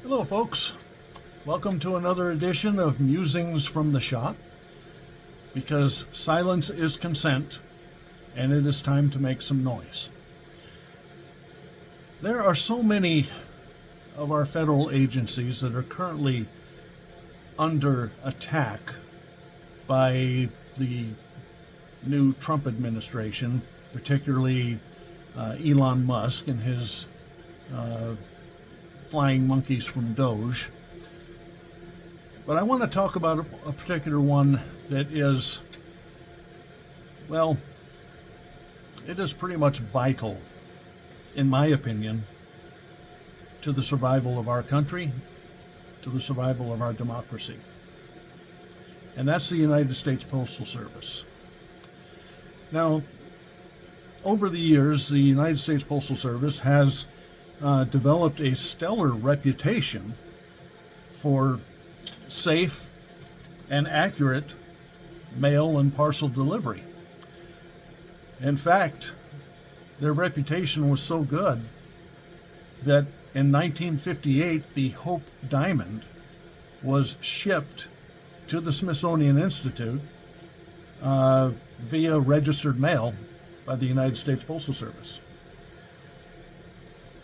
Hello, folks. Welcome to another edition of Musings from the Shop, because silence is consent, and it is time to make some noise. There are so many of our federal agencies that are currently under attack by the new Trump administration, particularly Elon Musk and his flying monkeys from Doge. But I want to talk about a particular one that is, well, it is pretty much vital, in my opinion, to the survival of our country, to the survival of our democracy. And that's the United States Postal Service. Now, over the years, the United States Postal Service has developed a stellar reputation for safe and accurate mail and parcel delivery. In fact, their reputation was so good that in 1958, the Hope Diamond was shipped to the Smithsonian Institute via registered mail by the United States Postal Service.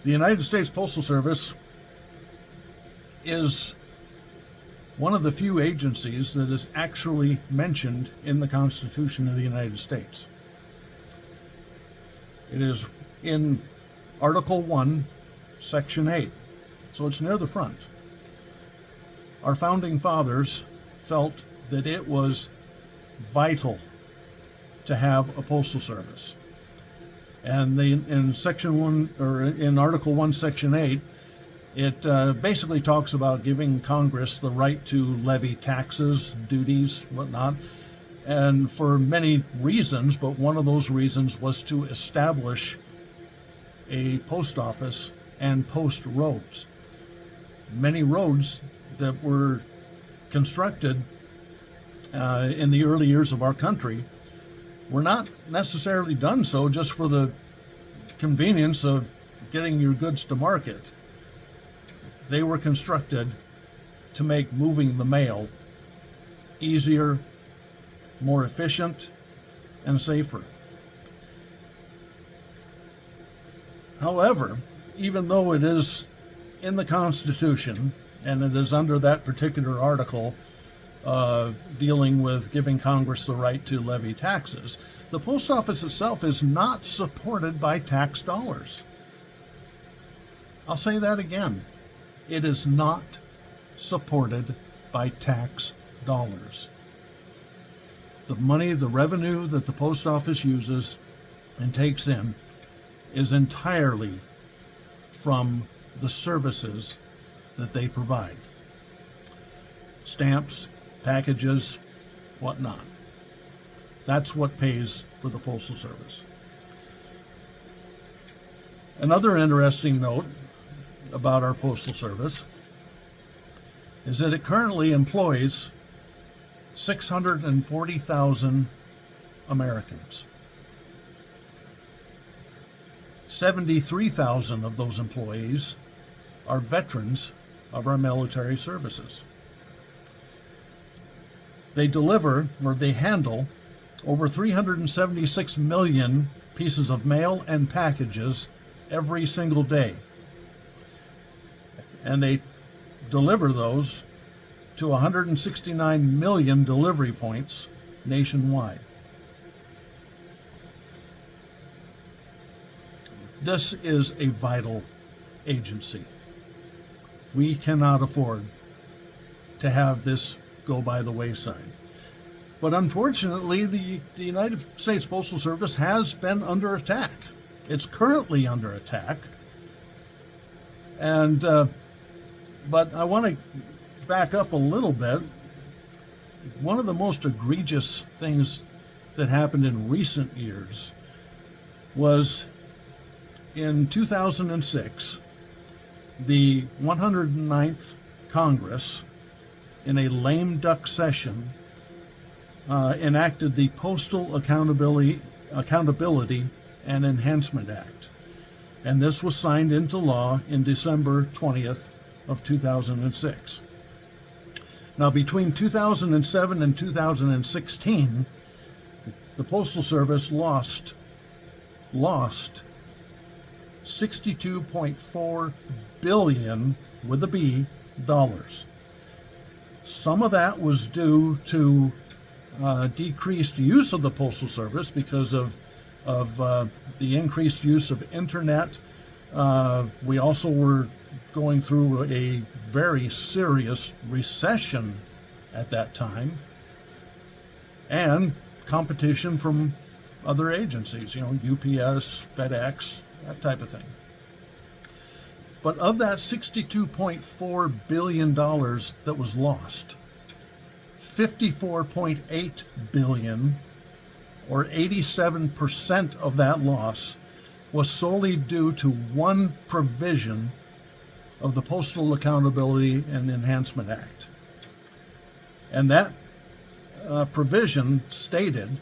The United States Postal Service is one of the few agencies that is actually mentioned in the Constitution of the United States. It is in Article 1, Section 8, so it's near the front. Our founding fathers felt that it was vital to have a postal service. And in Section 1, or in Article 1, Section 8, it basically talks about giving Congress the right to levy taxes, duties, whatnot, and for many reasons, but one of those reasons was to establish a post office and post roads. Many roads that were constructed in the early years of our country were not necessarily done so just for the convenience of getting your goods to market. They were constructed to make moving the mail easier, more efficient, and safer. However, even though it is in the Constitution, and it is under that particular article dealing with giving Congress the right to levy taxes, the post office itself is not supported by tax dollars. I'll say that again. It is not supported by tax dollars. The money, the revenue that the post office uses and takes in is entirely from the services that they provide. Stamps, packages, whatnot. That's what pays for the Postal Service. Another interesting note about our Postal Service is that it currently employs 640,000 Americans. 73,000 of those employees are veterans of our military services. They handle over 376 million pieces of mail and packages every single day. And they deliver those to 169 million delivery points nationwide. This is a vital agency. We cannot afford to have this go by the wayside. But unfortunately, the United States Postal Service has been under attack. It's currently under attack. And but I want to back up a little bit. One of the most egregious things that happened in recent years was in 2006, the 109th Congress, in a lame duck session, enacted the Postal Accountability and Enhancement Act. And this was signed into law in December 20th of 2006. Now, between 2007 and 2016, the Postal Service lost $62.4 billion with a B dollars. Some of that was due to decreased use of the Postal Service because of the increased use of internet. We also were going through a very serious recession at that time, and competition from other agencies, UPS, FedEx, that type of thing. But of that $62.4 billion that was lost, $54.8 billion, or 87% of that loss, was solely due to one provision of the Postal Accountability and Enhancement Act. And that provision stated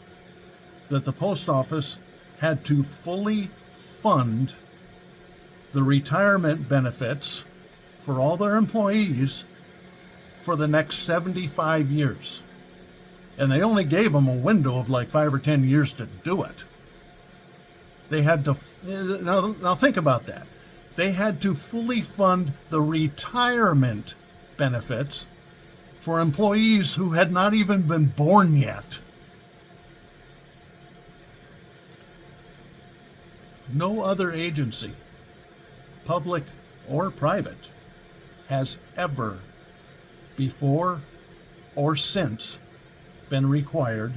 that the post office had to fully fund the retirement benefits for all their employees for the next 75 years. And they only gave them a window of like 5 or 10 years to do it. They had to, now think about that. They had to fully fund the retirement benefits for employees who had not even been born yet. No other agency, public or private, has ever, before or since, been required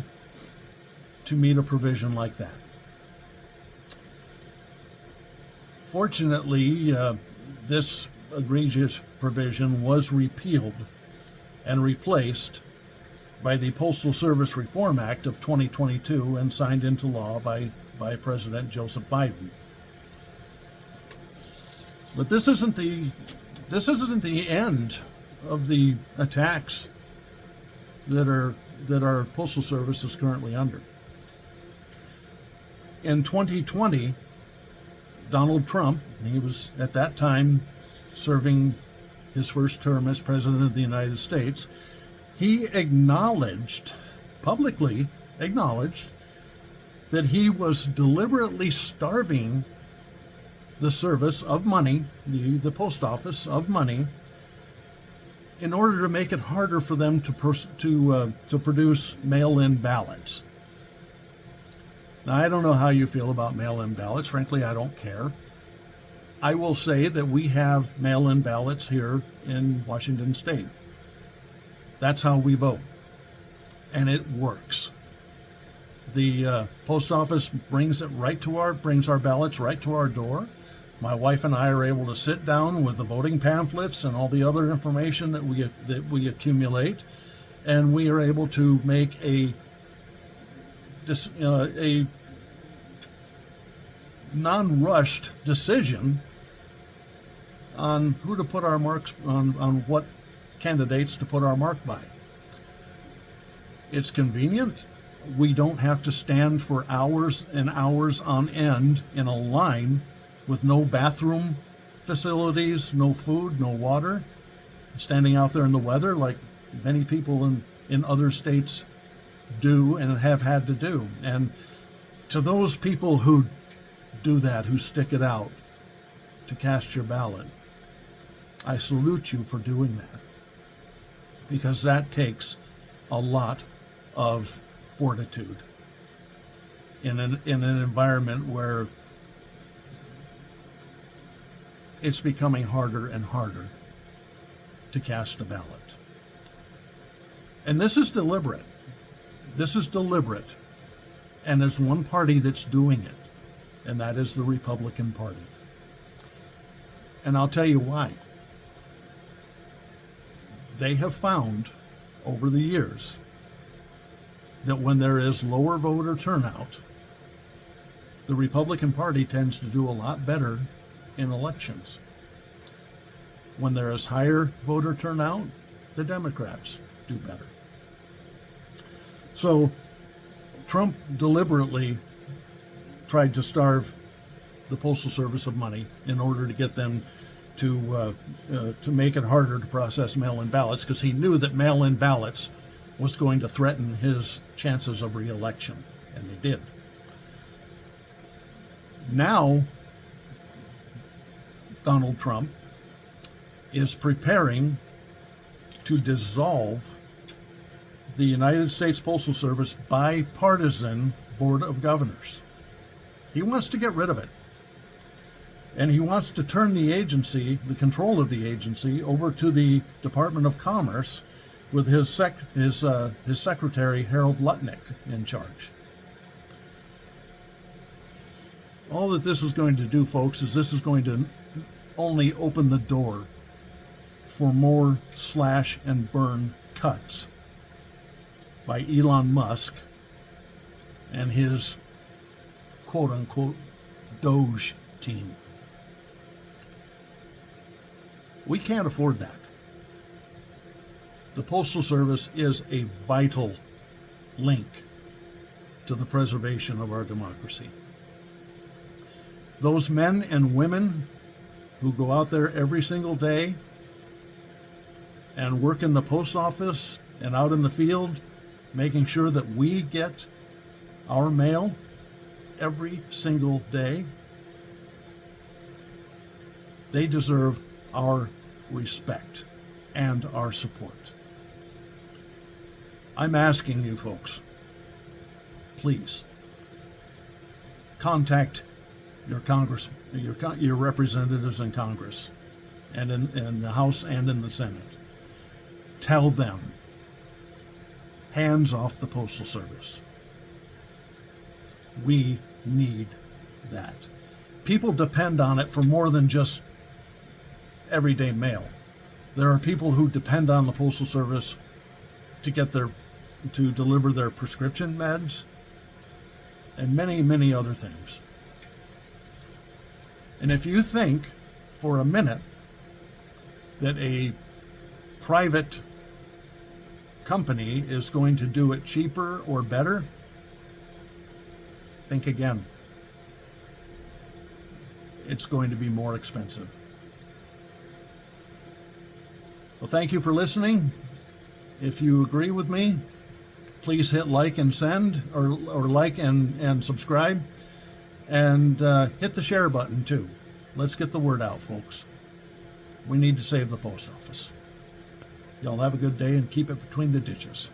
to meet a provision like that. Fortunately, this egregious provision was repealed and replaced by the Postal Service Reform Act of 2022 and signed into law by President Joseph Biden. But this isn't the end of the attacks that our Postal Service is currently under. In 2020, Donald Trump, he was at that time serving his first term as President of the United States, he publicly acknowledged that he was deliberately starving the service of money, the post office of money, in order to make it harder for them to produce mail-in ballots. Now, I don't know how you feel about mail-in ballots. Frankly, I don't care. I will say that we have mail-in ballots here in Washington State. That's how we vote, and it works. The post office brings our ballots right to our door. My wife and I are able to sit down with the voting pamphlets and all the other information that we accumulate, and we are able to make a non-rushed decision on who to put our marks on what candidates to put our mark by. It's convenient. We don't have to stand for hours and hours on end in a line with no bathroom facilities, no food, no water, standing out there in the weather like many people in other states do and have had to do. And to those people who do that, who stick it out to cast your ballot, I salute you for doing that, because that takes a lot of fortitude in an environment where it's becoming harder and harder to cast a ballot. And this is deliberate. This is deliberate. And there's one party that's doing it, and that is the Republican Party. And I'll tell you why. They have found over the years that when there is lower voter turnout, the Republican Party tends to do a lot better in elections. When there is higher voter turnout, the Democrats do better. So Trump deliberately tried to starve the Postal Service of money in order to get them to make it harder to process mail-in ballots, because he knew that mail-in ballots was going to threaten his chances of re-election, and they did. Now, Donald Trump is preparing to dissolve the United States Postal Service bipartisan Board of Governors. He wants to get rid of it. And he wants to turn the agency, the control of the agency, over to the Department of Commerce with his secretary, Harold Lutnick, in charge. All that this is going to do, folks, is this is going to only open the door for more slash and burn cuts by Elon Musk and his quote-unquote Doge team. We can't afford that. The Postal Service is a vital link to the preservation of our democracy. Those men and women who go out there every single day and work in the post office and out in the field, making sure that we get our mail every single day, they deserve our respect and our support. I'm asking you folks, please contact your representatives in Congress and in the House and in the Senate. Tell them, hands off the Postal Service. We need that. People depend on it for more than just everyday mail. There are people who depend on the Postal Service to deliver their prescription meds and many, many other things. And if you think for a minute that a private company is going to do it cheaper or better, think again. It's going to be more expensive. Well, thank you for listening. If you agree with me, please hit like and send, or like and subscribe, and hit the share button too. Let's get the word out, folks. We need to save the post office. Y'all have a good day and keep it between the ditches.